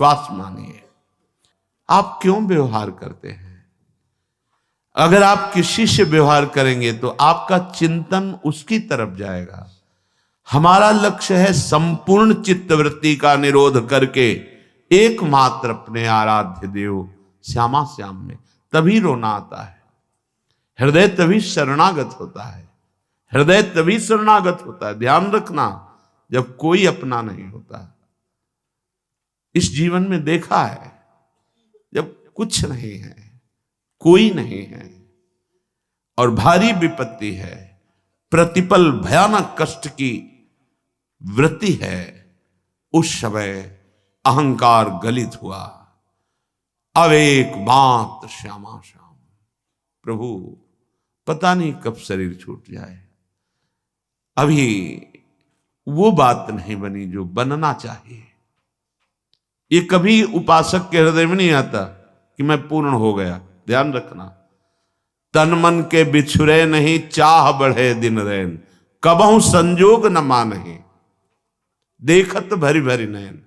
विश्वास मानिए। आप क्यों व्यवहार करते हैं? अगर आप किसी से व्यवहार करेंगे तो आपका चिंतन उसकी तरफ जाएगा। हमारा लक्ष्य है संपूर्ण चित्तवृत्ति का निरोध करके एकमात्र अपने आराध्य देव श्यामा श्याम में, तभी रोना आता है। हृदय तभी शरणागत होता है, हृदय तभी शरणागत होता है। ध्यान रखना, जब कोई अपना नहीं होता। इस जीवन में देखा है, जब कुछ नहीं है, कोई नहीं है और भारी विपत्ति है, प्रतिपल भयानक कष्ट की वृत्ति है, उस समय अहंकार गलित हुआ। अब एक मात्र श्यामा श्याम, प्रभु पता नहीं कब शरीर छूट जाए। अभी वो बात नहीं बनी जो बनना चाहिए। ये कभी उपासक के हृदय में नहीं आता कि मैं पूर्ण हो गया। ध्यान रखना, तन मन के बिछुरे नहीं, चाह बढ़े दिन रैन, कबहू संजोग न मानहि, देखत भरी भरी नयन।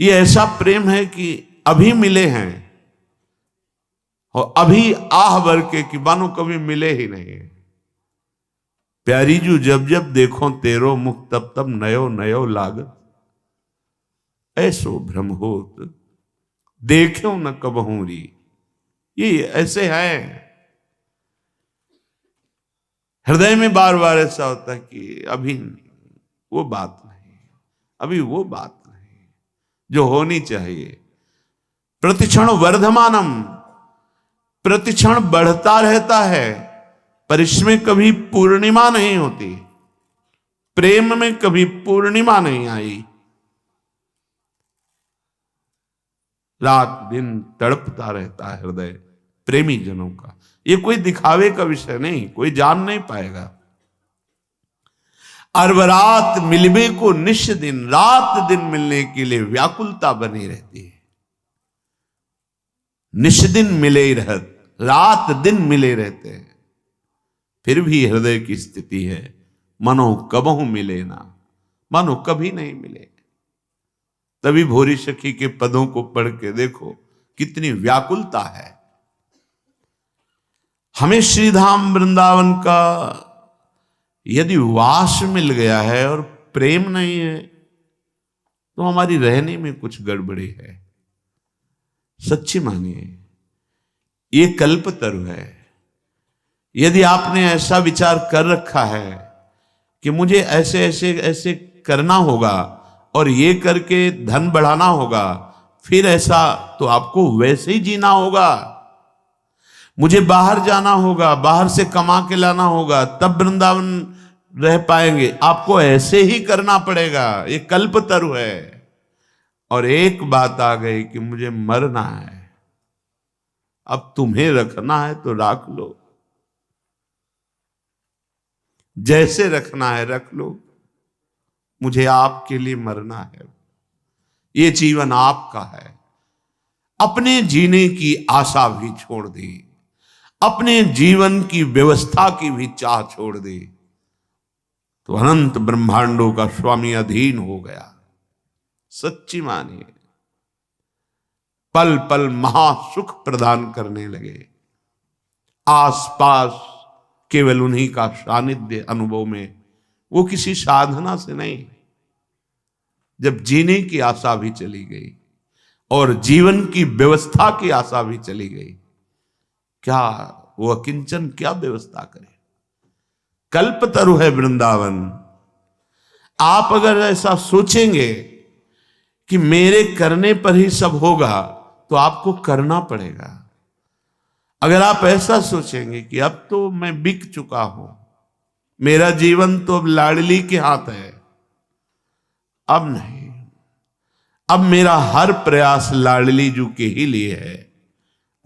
ये ऐसा प्रेम है कि अभी मिले हैं और अभी आह भर के कि मानो कभी मिले ही नहीं। प्यारी जू जब जब देखो तेरो मुख, तब तब नयो नयो लागत, ऐसो भ्रम होत देखो न कबहू री। ये ऐसे है, हृदय में बार बार ऐसा होता है कि अभी वो बात नहीं, अभी वो बात नहीं जो होनी चाहिए। प्रतिक्षण वर्धमानम, प्रतिक्षण बढ़ता रहता है, पर इसमें कभी पूर्णिमा नहीं होती। प्रेम में कभी पूर्णिमा नहीं आई। रात दिन तड़पता रहता है हृदय प्रेमी जनों का। ये कोई दिखावे का विषय नहीं, कोई जान नहीं पाएगा। अरबरात मिलबे को निश दिन, रात दिन मिलने के लिए व्याकुलता बनी रहती है। निश दिन मिले ही रहत, रात दिन मिले रहते हैं, फिर भी हृदय की स्थिति है मनो कबहू मिले ना, मानो कभी नहीं मिले। तभी भोरी सखी के पदों को पढ़ के देखो कितनी व्याकुलता है। हमें श्रीधाम वृंदावन का यदि वास मिल गया है और प्रेम नहीं है तो हमारी रहने में कुछ गड़बड़ी है। सच्ची मानिए, ये कल्पतरु है। यदि आपने ऐसा विचार कर रखा है कि मुझे ऐसे ऐसे ऐसे करना होगा और ये करके धन बढ़ाना होगा, फिर ऐसा तो आपको वैसे ही जीना होगा। मुझे बाहर जाना होगा, बाहर से कमा के लाना होगा, तब वृंदावन रह पाएंगे, आपको ऐसे ही करना पड़ेगा। ये कल्पतरु है। और एक बात आ गई कि मुझे मरना है, अब तुम्हें रखना है तो रख लो, जैसे रखना है रख लो, मुझे आपके लिए मरना है। ये जीवन आपका है। अपने जीने की आशा भी छोड़ दी, अपने जीवन की व्यवस्था की भी चाह छोड़ दी, तो अनंत ब्रह्मांडों का स्वामी अधीन हो गया। सच्ची मानिए, पल पल महासुख प्रदान करने लगे। आसपास केवल उन्हीं का सानिध्य अनुभव में, वो किसी साधना से नहीं। जब जीने की आशा भी चली गई और जीवन की व्यवस्था की आशा भी चली गई, क्या वो अकिंचन क्या व्यवस्था करे? कल्पतरु है वृंदावन। आप अगर ऐसा सोचेंगे कि मेरे करने पर ही सब होगा, तो आपको करना पड़ेगा। अगर आप ऐसा सोचेंगे कि अब तो मैं बिक चुका हूं, मेरा जीवन तो अब लाडली के हाथ है, अब नहीं, अब मेरा हर प्रयास लाडली जू के ही लिए है,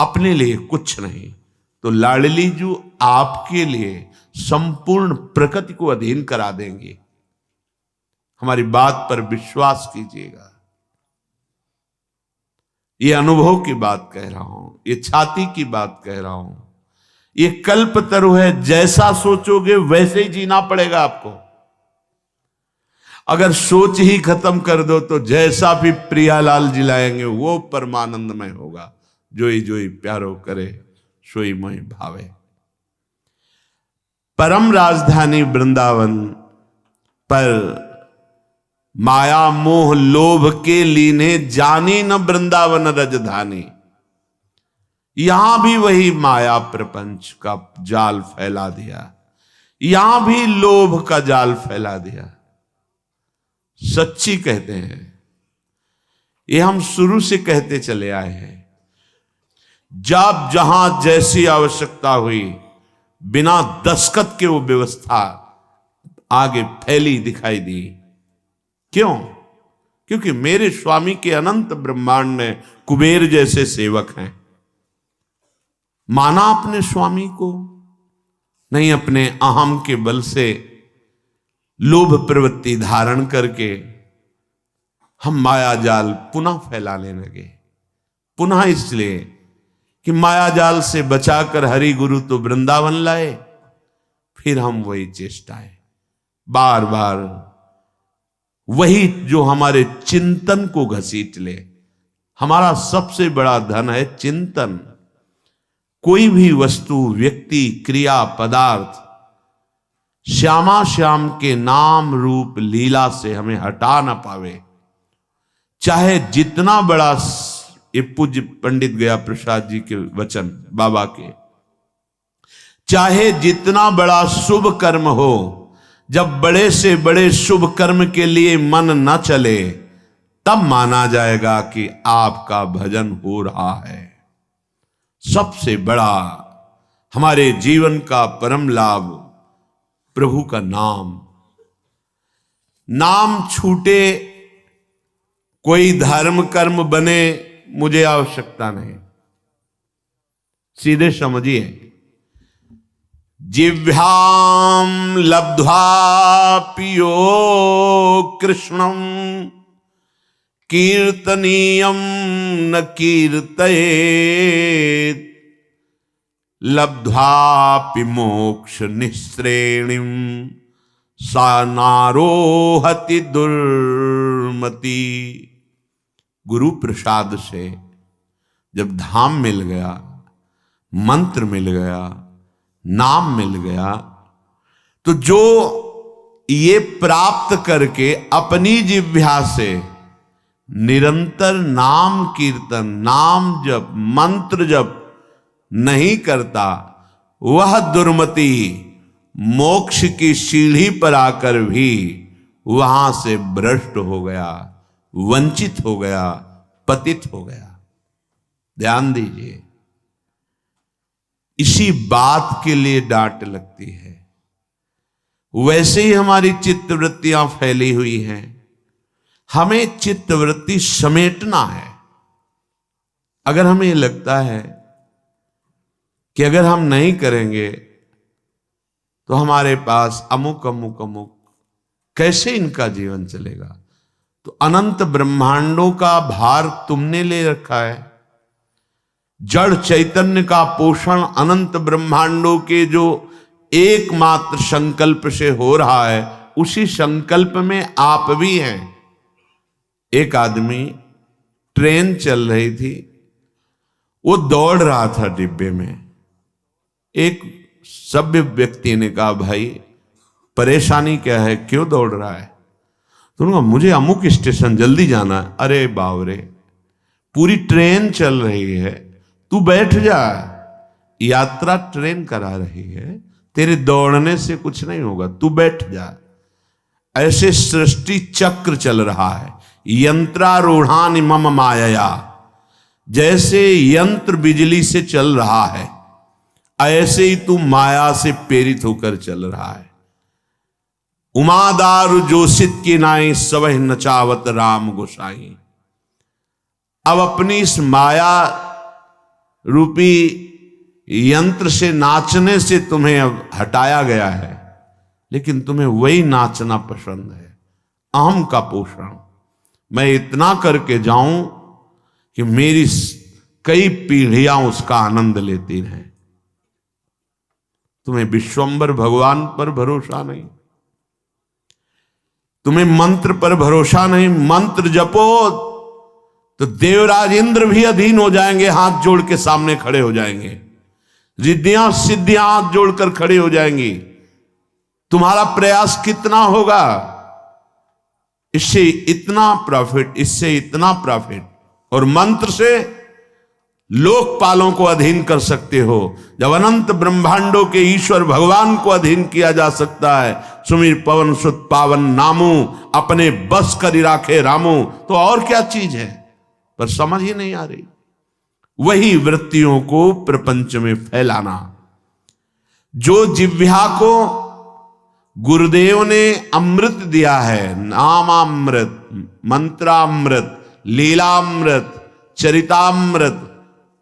अपने लिए कुछ नहीं, तो लाडली जू आपके लिए संपूर्ण प्रकृति को अधीन करा देंगे। हमारी बात पर विश्वास कीजिएगा। ये अनुभव की बात कह रहा हूं, ये छाती की बात कह रहा हूं। ये कल्पतरु है, जैसा सोचोगे वैसे ही जीना पड़ेगा आपको। अगर सोच ही खत्म कर दो तो जैसा भी प्रियालाल जी लाएंगे वो परमानंदमय होगा। जोई जोई प्यारो करे सोई मोहि भावे। परम राजधानी वृंदावन पर माया मोह लोभ के लीने जानी न वृंदावन रजधानी। यहां भी वही माया प्रपंच का जाल फैला दिया, यहां भी लोभ का जाल फैला दिया। सच्ची कहते हैं, ये हम शुरू से कहते चले आए हैं। जब जहां जैसी आवश्यकता हुई, बिना दस्तखत के वो व्यवस्था आगे फैली दिखाई दी। क्यों? क्योंकि मेरे स्वामी के अनंत ब्रह्मांड में कुबेर जैसे सेवक हैं। माना अपने स्वामी को, नहीं अपने अहम के बल से लोभ प्रवृत्ति धारण करके हम माया जाल पुनः फैलाने लगे। पुनः इसलिए कि माया जाल से बचाकर हरि गुरु तो वृंदावन लाए, फिर हम वही चेष्टाएं बार बार, वही जो हमारे चिंतन को घसीट ले। हमारा सबसे बड़ा धन है चिंतन। कोई भी वस्तु, व्यक्ति, क्रिया, पदार्थ श्यामा श्याम के नाम रूप लीला से हमें हटा ना पावे। चाहे जितना बड़ा, ये पूज्य पंडित गया प्रसाद जी के वचन बाबा के, चाहे जितना बड़ा शुभ कर्म हो, जब बड़े से बड़े शुभ कर्म के लिए मन न चले, तब माना जाएगा कि आपका भजन हो रहा है। सबसे बड़ा हमारे जीवन का परम लाभ प्रभु का नाम। नाम छूटे, कोई धर्म कर्म बने, मुझे आवश्यकता नहीं। सीधे समझिए, जिह्वाम लब्ध्वा पियो कृष्णम कीर्तनीयम न कीर्तयेत् लब्ध्वापि मोक्ष निःश्रेणिम सा नारोहति दुर्मति। गुरु प्रसाद से जब धाम मिल गया, मंत्र मिल गया, नाम मिल गया, तो जो ये प्राप्त करके अपनी जिह्वा से निरंतर नाम कीर्तन, नाम जप, मंत्र जप नहीं करता, वह दुर्मति मोक्ष की सीढ़ी पर आकर भी वहां से भ्रष्ट हो गया, वंचित हो गया, पतित हो गया। ध्यान दीजिए, इसी बात के लिए डांट लगती है। वैसे ही हमारी चित्तवृत्तियां फैली हुई हैं। हमें चित्तवृत्ति समेटना है। अगर हमें लगता है कि अगर हम नहीं करेंगे तो हमारे पास अमुक अमुक अमुक, कैसे इनका जीवन चलेगा? तो अनंत ब्रह्मांडों का भार तुमने ले रखा है। जड़ चैतन्य का पोषण अनंत ब्रह्मांडों के जो एकमात्र संकल्प से हो रहा है, उसी संकल्प में आप भी हैं। एक आदमी, ट्रेन चल रही थी, वो दौड़ रहा था डिब्बे में। एक सभ्य व्यक्ति ने कहा, भाई परेशानी क्या है, क्यों दौड़ रहा है? तो उन्होंने कहा, मुझे अमुक स्टेशन जल्दी जाना है। अरे बावरे, पूरी ट्रेन चल रही है, तू बैठ जा। यात्रा ट्रेन करा रही है, तेरे दौड़ने से कुछ नहीं होगा, तू बैठ जा। ऐसे सृष्टि चक्र चल रहा है। यंत्रारूढ़ानि मम मायया, जैसे यंत्र बिजली से चल रहा है, ऐसे ही तू माया से प्रेरित होकर चल रहा है। उमादारु जोशित की नाई सवह नचावत राम गोसाई। अब अपनी इस माया रूपी यंत्र से, नाचने से तुम्हें अब हटाया गया है, लेकिन तुम्हें वही नाचना पसंद है, अहम का पोषण। मैं इतना करके जाऊं कि मेरी कई पीढ़ियां उसका आनंद लेती रहें। तुम्हें विश्वंबर भगवान पर भरोसा नहीं, तुम्हें मंत्र पर भरोसा नहीं, मंत्र जपो तो देवराज इंद्र भी अधीन हो जाएंगे, हाथ जोड़ के सामने खड़े हो जाएंगे, रिद्धियां सिद्धियां हाथ जोड़कर खड़े हो जाएंगी। तुम्हारा प्रयास कितना होगा, इससे इतना प्रॉफिट, इससे इतना प्रॉफिट। और मंत्र से लोकपालों को अधीन कर सकते हो। जब अनंत ब्रह्मांडों के ईश्वर भगवान को अधीन किया जा सकता है, सुमिर पवन सुत पावन नामू, अपने बस करी राखे रामू, तो और क्या चीज है, पर समझ ही नहीं आ रही। वही वृत्तियों को प्रपंच में फैलाना। जो जिह्वा को गुरुदेव ने अमृत दिया है, नामामृत, मंत्रामृत, लीलामृत, चरितामृत,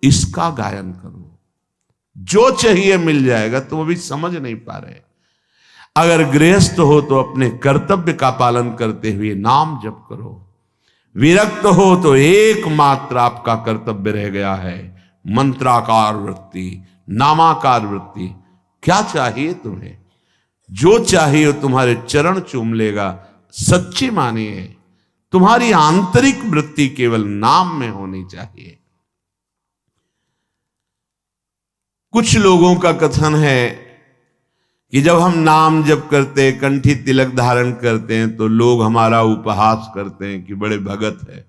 इसका गायन करो। जो चाहिए मिल जाएगा, तो वो भी समझ नहीं पा रहे। अगर गृहस्थ हो तो अपने कर्तव्य का पालन करते हुए नाम जप करो। विरक्त हो तो एकमात्र आपका कर्तव्य रह गया है मंत्राकार वृत्ति, नामाकार वृत्ति। क्या चाहिए तुम्हें, जो चाहिए तुम्हारे चरण चूम लेगा। सच्ची मानिए, तुम्हारी आंतरिक वृत्ति केवल नाम में होनी चाहिए। कुछ लोगों का कथन है कि जब हम नाम जप करते, कंठी तिलक धारण करते हैं, तो लोग हमारा उपहास करते हैं कि बड़े भगत है।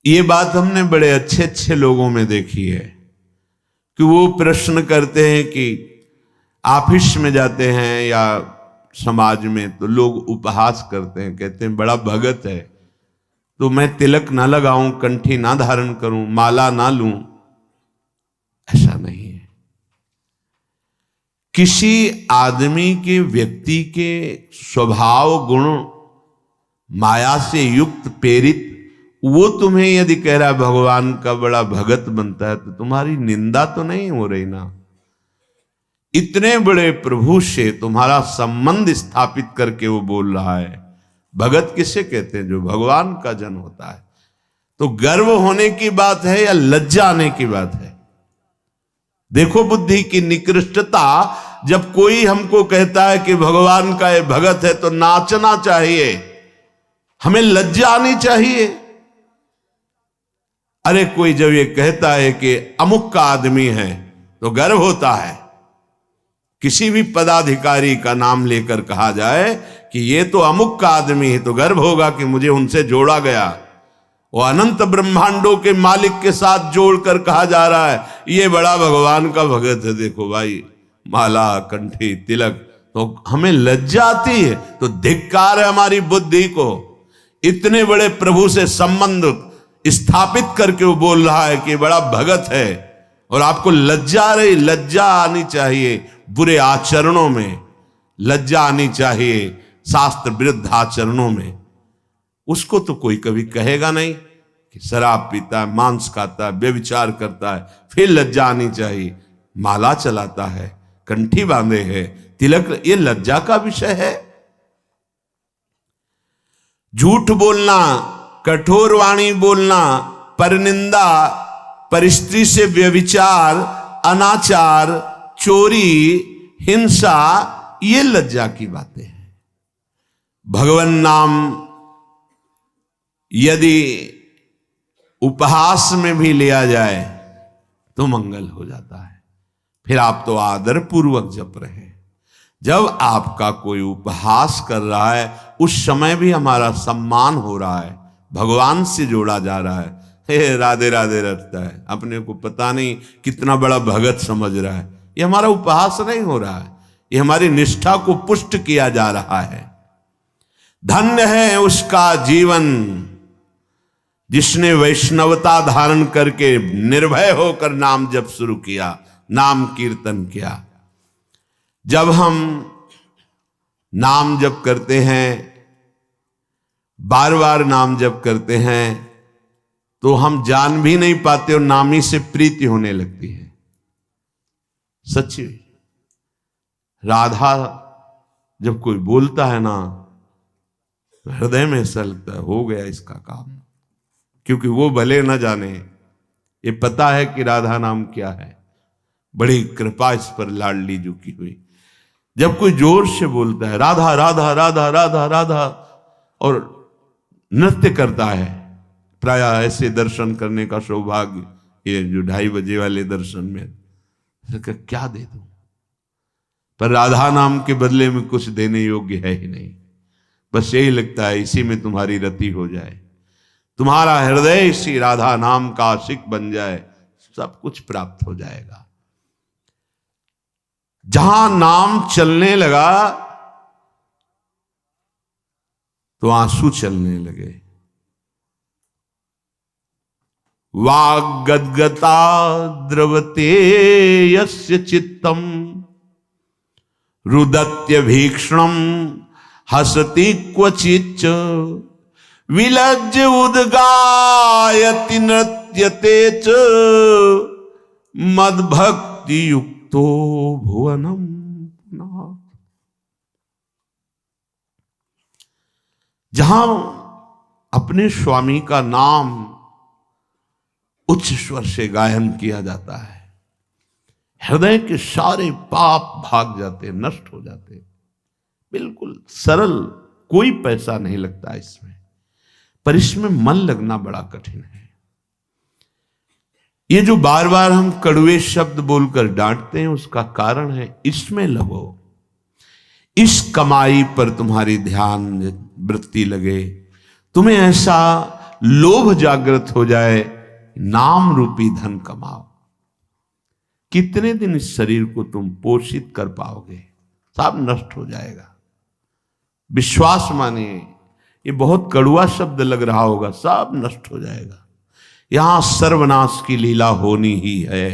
ये बात हमने बड़े अच्छे अच्छे लोगों में देखी है कि वो प्रश्न करते हैं कि ऑफिस में जाते हैं या समाज में, तो लोग उपहास करते हैं, कहते हैं बड़ा भगत है, तो मैं तिलक ना लगाऊं, कंठी ना धारण करूं, माला ना लूं। ऐसा नहीं है। किसी आदमी के, व्यक्ति के स्वभाव गुण माया से युक्त प्रेरित, वो तुम्हें यदि कह रहा है भगवान का बड़ा भगत बनता है, तो तुम्हारी निंदा तो नहीं हो रही ना। इतने बड़े प्रभु से तुम्हारा संबंध स्थापित करके वो बोल रहा है। भगत किसे कहते हैं, जो भगवान का जन होता है। तो गर्व होने की बात है या लज्जा आने की बात है। देखो बुद्धि की निकृष्टता। जब कोई हमको कहता है कि भगवान का ये भगत है, तो नाचना चाहिए, हमें लज्जा आनी चाहिए। अरे कोई जब ये कहता है कि अमुक का आदमी है, तो गर्व होता है। किसी भी पदाधिकारी का नाम लेकर कहा जाए कि ये तो अमुक का आदमी है, तो गर्व होगा कि मुझे उनसे जोड़ा गया। वो अनंत ब्रह्मांडों के मालिक के साथ जोड़कर कहा जा रहा है ये बड़ा भगवान का भगत है। देखो भाई, माला, कंठी, तिलक, तो हमें लज्जा आती है। तो धिक्कार है हमारी बुद्धि को। इतने बड़े प्रभु से संबंध स्थापित करके वो बोल रहा है कि बड़ा भगत है, और आपको लज्जा आ रही। लज्जा आनी चाहिए बुरे आचरणों में, लज्जा आनी चाहिए शास्त्र विरुद्ध आचरणों में। उसको तो कोई कभी कहेगा नहीं कि शराब पीता है, मांस खाता है, व्यभिचार करता है, फिर लज्जा आनी चाहिए। माला चलाता है, कंठी बांधे है, तिलक, ये लज्जा का विषय है। झूठ बोलना, कठोर वाणी बोलना, परनिंदा, परिस्त्री से व्यभिचार, अनाचार, चोरी, हिंसा, ये लज्जा की बातें हैं। भगवान नाम यदि उपहास में भी लिया जाए तो मंगल हो जाता है। फिर आप तो आदर पूर्वक जप रहे हैं। जब आपका कोई उपहास कर रहा है, उस समय भी हमारा सम्मान हो रहा है, भगवान से जोड़ा जा रहा है। हे राधे राधे रटता है, अपने को पता नहीं कितना बड़ा भगत समझ रहा है। ये हमारा उपहास नहीं हो रहा है, ये हमारी निष्ठा को पुष्ट किया जा रहा है। धन्य है उसका जीवन जिसने वैष्णवता धारण करके निर्भय होकर नाम जप शुरू किया, नाम कीर्तन किया। जब हम नाम जप करते हैं, बार बार नाम जप करते हैं, तो हम जान भी नहीं पाते और नामी से प्रीति होने लगती है। सच्ची राधा जब कोई बोलता है ना, हृदय में ऐसा लगता है हो गया इसका काम। क्योंकि वो भले न जाने, ये पता है कि राधा नाम क्या है। बड़ी कृपा इस पर लाडली जी की हुई। जब कोई जोर से बोलता है राधा राधा राधा राधा राधा और नृत्य करता है, प्राय ऐसे दर्शन करने का सौभाग्य, ये जो 2:30 बजे वाले दर्शन में, क्या दे दूं, पर राधा नाम के बदले में कुछ देने योग्य है ही नहीं। बस यही लगता है इसी में तुम्हारी रति हो जाए, तुम्हारा हृदय इसी राधा नाम का आशिक बन जाए, सब कुछ प्राप्त हो जाएगा। जहां नाम चलने लगा तो आंसू चलने लगे। वाग्गद्गता द्रवते यस्य चित्तम रुदत्य भीक्षणम हसति क्वचिच्च विलज्ज उद्गायति नृत्यते च मद्भक्ति युक्तो भुवनम। जहां अपने स्वामी का नाम उच्च स्वर से गायन किया जाता है, हृदय के सारे पाप भाग जाते, नष्ट हो जाते, बिल्कुल सरल, कोई पैसा नहीं लगता इसमें, पर इसमें मन लगना बड़ा कठिन है। ये जो बार बार हम कड़वे शब्द बोलकर डांटते हैं, उसका कारण है इसमें लगो, इस कमाई पर तुम्हारी ध्यान वृत्ति लगे, तुम्हें ऐसा लोभ जागृत हो जाए, नाम रूपी धन कमाओ। कितने दिन इस शरीर को तुम पोषित कर पाओगे, सब नष्ट हो जाएगा। विश्वास मानिए, ये बहुत कड़वा शब्द लग रहा होगा, सब नष्ट हो जाएगा। यहां सर्वनाश की लीला होनी ही है।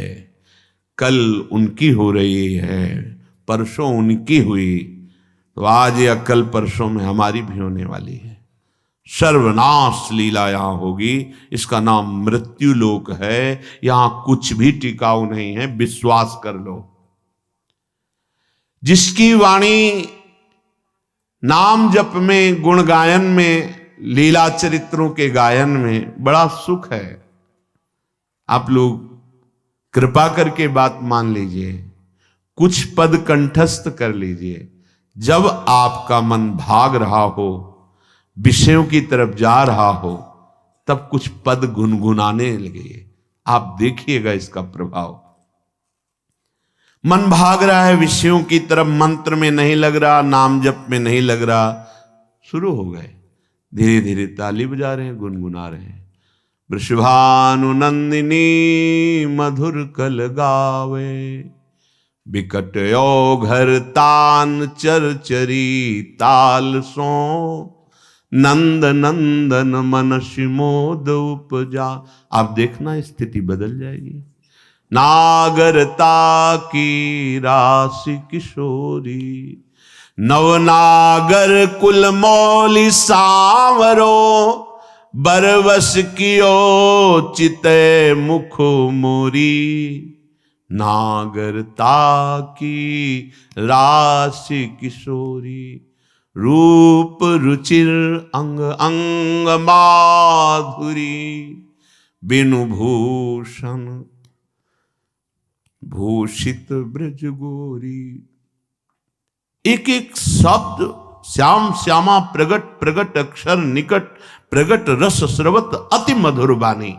कल उनकी हो रही है, परसों उनकी हुई, तो आज या कल परसों में हमारी भी होने वाली है। सर्वनाश लीला यहां होगी। इसका नाम मृत्यु लोक है। यहां कुछ भी टिकाऊ नहीं है, विश्वास कर लो। जिसकी वाणी नाम जप में, गुण गायन में, लीला चरित्रों के गायन में बड़ा सुख है। आप लोग कृपा करके बात मान लीजिए, कुछ पद कंठस्थ कर लीजिए। जब आपका मन भाग रहा हो, विषयों की तरफ जा रहा हो, तब कुछ पद गुनगुनाने लगे, आप देखिएगा इसका प्रभाव। मन भाग रहा है विषयों की तरफ, मंत्र में नहीं लग रहा, नाम जप में नहीं लग रहा, शुरू हो गए, धीरे धीरे ताली बजा रहे हैं, गुनगुना रहे हैं। वृषभानु नंदिनी मधुर कल गावे, बिकट घर तान चरचरी ताल सो, नंद नंदन मन शिमोद उपजा। आप देखना स्थिति बदल जाएगी। नागरता की राशि किशोरी, नवनागर कुल मौली सांवरो, बरवस कियो चिते मुख मोरी। नागरता की राशि किशोरी, रूप रुचिर अंग अंग माधुरी, बिनु भूषण भूषित ब्रज गोरी। एक एक शब्द श्याम श्यामा प्रगट प्रगट अक्षर निकट, प्रगट रस स्रवत अति मधुर बानी।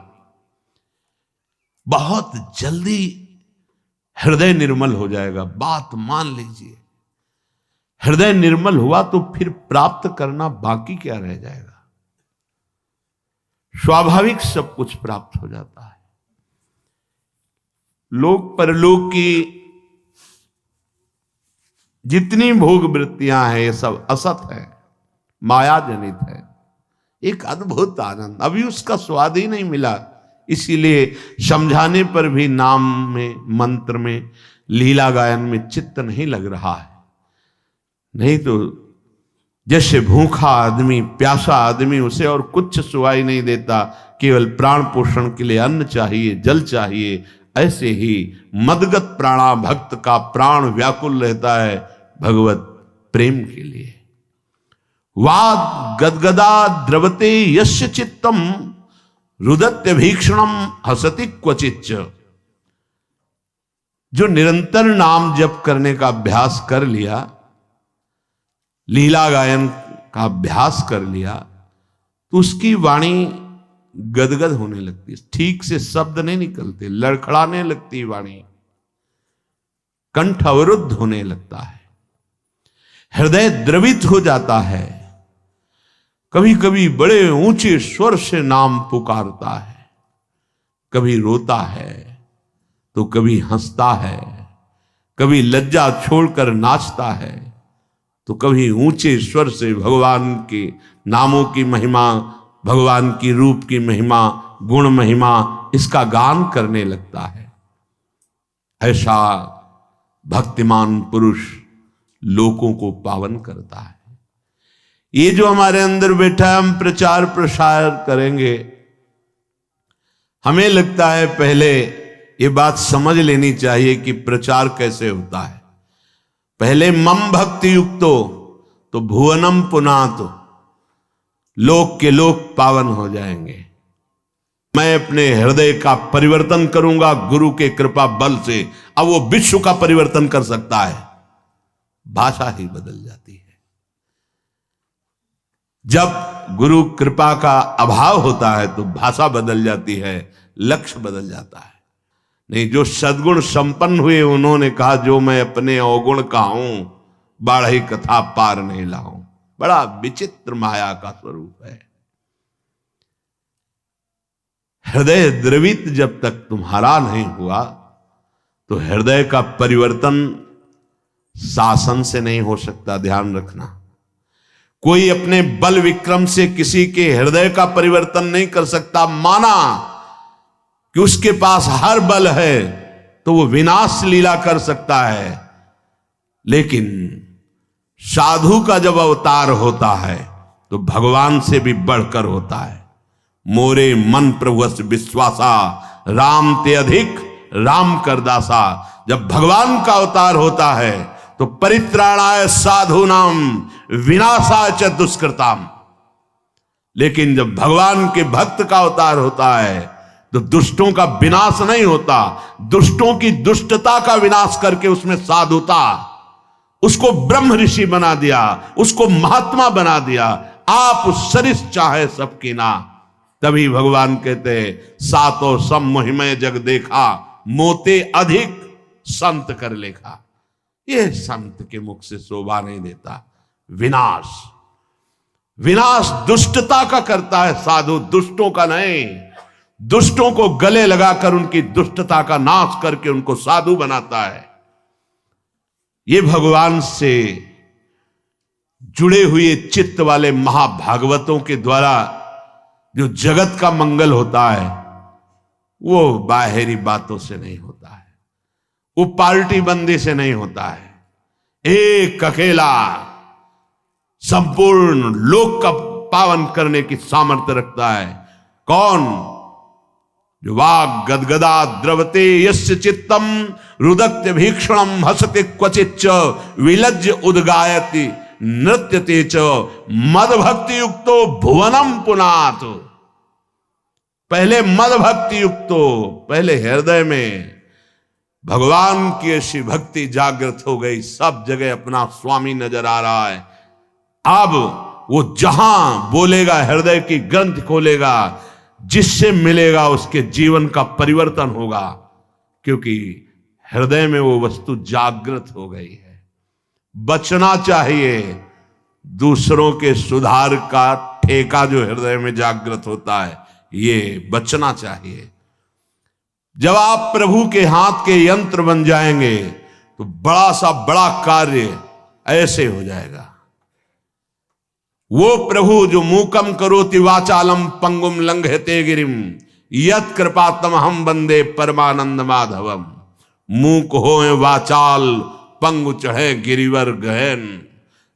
बहुत जल्दी हृदय निर्मल हो जाएगा। बात मान लीजिए, हृदय निर्मल हुआ तो फिर प्राप्त करना बाकी क्या रह जाएगा। स्वाभाविक सब कुछ प्राप्त हो जाता है। लोक परलोक की जितनी भोग वृत्तियां हैं, ये सब असत है, माया जनित है। एक अद्भुत आनंद, अभी उसका स्वाद ही नहीं मिला, इसीलिए समझाने पर भी नाम में, मंत्र में, लीला गायन में चित्त नहीं लग रहा है। नहीं तो जैसे भूखा आदमी, प्यासा आदमी, उसे और कुछ सुवाई नहीं देता, केवल प्राण पोषण के लिए अन्न चाहिए, जल चाहिए, ऐसे ही मदगत प्राणा भक्त का प्राण व्याकुल रहता है भगवत प्रेम के लिए। वाद गदगदा द्रवते यस्य चित्तम, रुदत्य भीक्षणम हसति क्वचिच्च। जो निरंतर नाम जप करने का अभ्यास कर लिया, लीला गायन का अभ्यास कर लिया, तो उसकी वाणी गदगद होने लगती है, ठीक से शब्द नहीं निकलते, लड़खड़ाने लगती वाणी, कंठ अवरुद्ध होने लगता है, हृदय द्रवित हो जाता है। कभी कभी बड़े ऊंचे स्वर से नाम पुकारता है, कभी रोता है तो कभी हंसता है, कभी लज्जा छोड़कर नाचता है तो कभी ऊंचे स्वर से भगवान के नामों की महिमा, भगवान की रूप की महिमा, गुण महिमा, इसका गान करने लगता है। ऐसा भक्तिमान पुरुष लोगों को पावन करता है। ये जो हमारे अंदर बैठा है, हम प्रचार प्रसार करेंगे, हमें लगता है पहले ये बात समझ लेनी चाहिए कि प्रचार कैसे होता है। पहले मम भक्ति युक्तो तो भुवनम पुनातो, लोक के लोक पावन हो जाएंगे। मैं अपने हृदय का परिवर्तन करूंगा गुरु के कृपा बल से। अब वो विश्व का परिवर्तन कर सकता है, भाषा ही बदल जाती है। जब गुरु कृपा का अभाव होता है तो भाषा बदल जाती है, लक्ष्य बदल जाता है। नहीं, जो सद्गुण संपन्न हुए उन्होंने कहा, जो मैं अपने अवगुण का हूं, बाढ़ी कथा पार नहीं लाऊं। बड़ा विचित्र माया का स्वरूप है। हृदय द्रवित जब तक तुम्हारा नहीं हुआ तो हृदय का परिवर्तन शासन से नहीं हो सकता। ध्यान रखना, कोई अपने बल विक्रम से किसी के हृदय का परिवर्तन नहीं कर सकता। माना कि उसके पास हर बल है तो वो विनाश लीला कर सकता है, लेकिन साधु का जब अवतार होता है तो भगवान से भी बढ़कर होता है। मोरे मन प्रभुस विश्वासा, राम ते अधिक राम करदासा। जब भगवान का अवतार होता है तो परित्राणाय साधूनाम विनाशाय च दुष्कृताम। लेकिन जब भगवान के भक्त का अवतार होता है तो दुष्टों का विनाश नहीं होता, दुष्टों की दुष्टता का विनाश करके उसमें साधुता, उसको ब्रह्म ऋषि बना दिया, उसको महात्मा बना दिया। आप सरिस चाहे सबकी ना, तभी भगवान कहते सातो सम मोहिमय जग देखा, मोते अधिक संत कर लेखा। यह संत के मुख से शोभा नहीं देता। विनाश, विनाश दुष्टता का करता है साधु, दुष्टों का नहीं। दुष्टों को गले लगाकर उनकी दुष्टता का नाश करके उनको साधु बनाता है। ये भगवान से जुड़े हुए चित्त वाले महाभागवतों के द्वारा जो जगत का मंगल होता है वो बाहरी बातों से नहीं होता है, वो पार्टी बंदी से नहीं होता है। एक अकेला संपूर्ण लोक का पावन करने की सामर्थ्य रखता है। कौन? जो वाग गदगदा द्रवते यस्य चित्तम रुदत्य भीक्षणम हसते क्वचिच्च विलज्ज उद्गायति नृत्यते च मद भक्ति युक्तो भुवनम पुनात। पहले मद भक्ति युक्तो, पहले हृदय में भगवान की ऐसी भक्ति जागृत हो गई, सब जगह अपना स्वामी नजर आ रहा है। अब वो जहां बोलेगा, हृदय की ग्रंथ खोलेगा, जिससे मिलेगा उसके जीवन का परिवर्तन होगा, क्योंकि हृदय में वो वस्तु जागृत हो गई है। बचना चाहिए दूसरों के सुधार का ठेका जो हृदय में जागृत होता है, ये बचना चाहिए। जब आप प्रभु के हाथ के यंत्र बन जाएंगे तो बड़ा सा बड़ा कार्य ऐसे हो जाएगा। वो प्रभु जो मूकम करोति वाचालम पंगुम लंघयते गिरिम यत् कृपातम हम वंदे परमानंद माधवम। मूक होए वाचाल पंगु चढ़े गिरिवर गहन।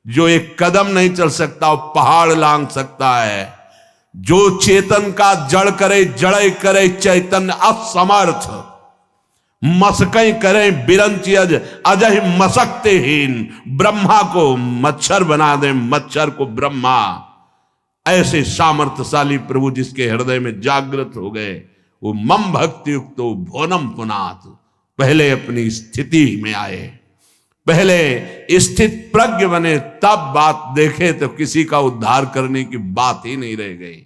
जो एक कदम नहीं चल सकता वो पहाड़ लांग सकता है। जो चेतन का जड़ करे जड़े करे चैतन्य असमर्थ। मसकई करें बिरंची अजय मसकते हीन। ब्रह्मा को मच्छर बना दे, मच्छर को ब्रह्मा। ऐसे सामर्थ्यशाली प्रभु जिसके हृदय में जागृत हो गए, वो मम भक्ति युक्त भुवनम पुनात, पहले अपनी स्थिति में आए, पहले स्थित प्रज्ञ बने, तब बात देखे तो किसी का उद्धार करने की बात ही नहीं रह गई।